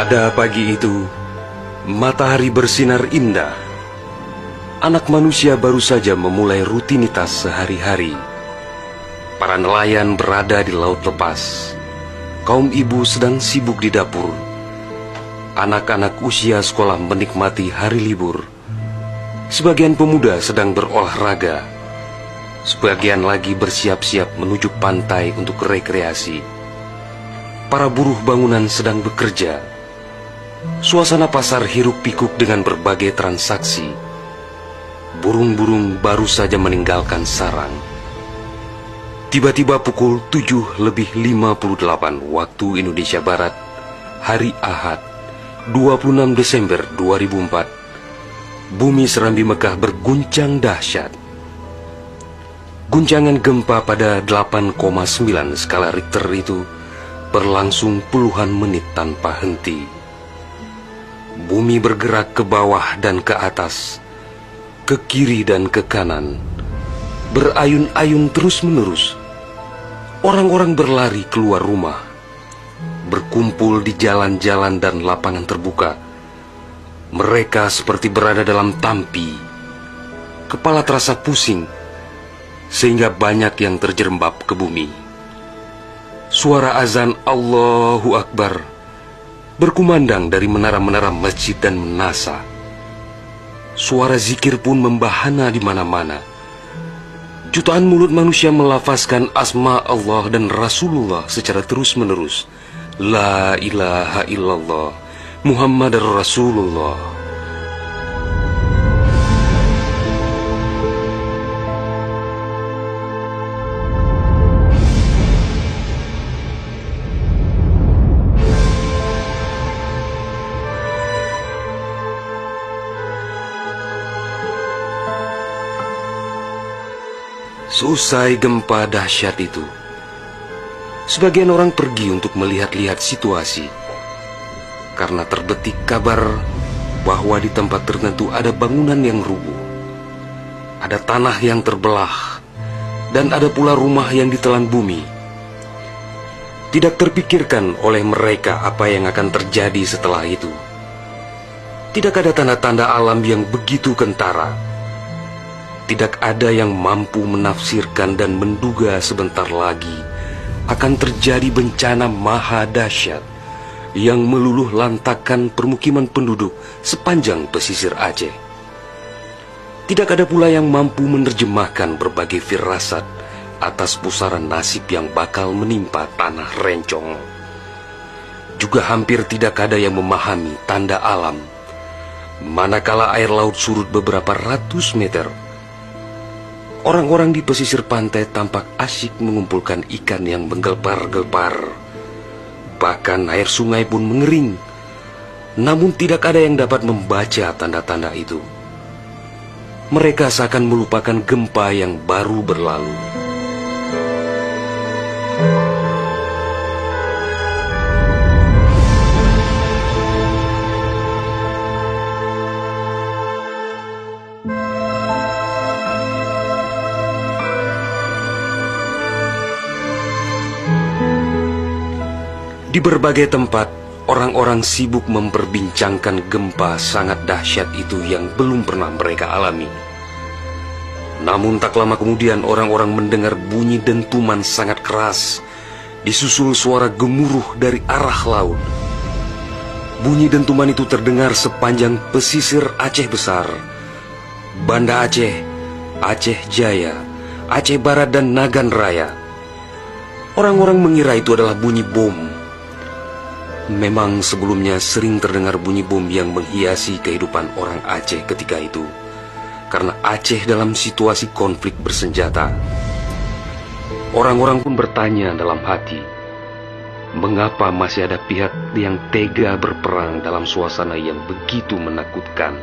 Pada pagi itu, matahari bersinar indah. Anak manusia baru saja memulai rutinitas sehari-hari. Para nelayan berada di laut lepas. Kaum ibu sedang sibuk di dapur. Anak-anak usia sekolah menikmati hari libur. Sebagian pemuda sedang berolahraga. Sebagian lagi bersiap-siap menuju pantai untuk rekreasi. Para buruh bangunan sedang bekerja. Suasana pasar hiruk-pikuk dengan berbagai transaksi. Burung-burung baru saja meninggalkan sarang. Tiba-tiba pukul 7:58 waktu Indonesia Barat, hari Ahad, 26 Desember 2004, bumi Serambi Mekah berguncang dahsyat. Guncangan gempa pada 8,9 skala Richter itu berlangsung puluhan menit tanpa henti. Bumi bergerak ke bawah dan ke atas, ke kiri dan ke kanan, berayun-ayun terus-menerus. Orang-orang berlari keluar rumah, berkumpul di jalan-jalan dan lapangan terbuka. Mereka seperti berada dalam tampi. Kepala terasa pusing, sehingga banyak yang terjerembab ke bumi. Suara azan Allahu Akbar berkumandang dari menara-menara masjid dan menasa. Suara zikir pun membahana di mana-mana. Jutaan mulut manusia melafazkan asma Allah dan Rasulullah secara terus-menerus. La ilaha illallah, Muhammadar Rasulullah. Seusai gempa dahsyat itu, sebagian orang pergi untuk melihat-lihat situasi, karena terbetik kabar bahwa di tempat tertentu ada bangunan yang rubuh, ada tanah yang terbelah, dan ada pula rumah yang ditelan bumi. Tidak terpikirkan oleh mereka apa yang akan terjadi setelah itu. Tidak ada tanda-tanda alam yang begitu kentara. Tidak ada yang mampu menafsirkan dan menduga sebentar lagi akan terjadi bencana maha dahsyat yang meluluh lantakkan permukiman penduduk sepanjang pesisir Aceh. Tidak ada pula yang mampu menerjemahkan berbagai firasat atas pusaran nasib yang bakal menimpa tanah rencong. Juga hampir tidak ada yang memahami tanda alam, manakala air laut surut beberapa ratus meter. Orang-orang di pesisir pantai tampak asyik mengumpulkan ikan yang menggelpar-gelpar. Bahkan air sungai pun mengering. Namun tidak ada yang dapat membaca tanda-tanda itu. Mereka seakan melupakan gempa yang baru berlalu. Di berbagai tempat, orang-orang sibuk memperbincangkan gempa sangat dahsyat itu yang belum pernah mereka alami. Namun tak lama kemudian orang-orang mendengar bunyi dentuman sangat keras, disusul suara gemuruh dari arah laut. Bunyi dentuman itu terdengar sepanjang pesisir Aceh Besar, Banda Aceh, Aceh Jaya, Aceh Barat dan Nagan Raya. Orang-orang mengira itu adalah bunyi bom. Memang sebelumnya sering terdengar bunyi bom yang menghiasi kehidupan orang Aceh ketika itu, karena Aceh dalam situasi konflik bersenjata. Orang-orang pun bertanya dalam hati, mengapa masih ada pihak yang tega berperang dalam suasana yang begitu menakutkan?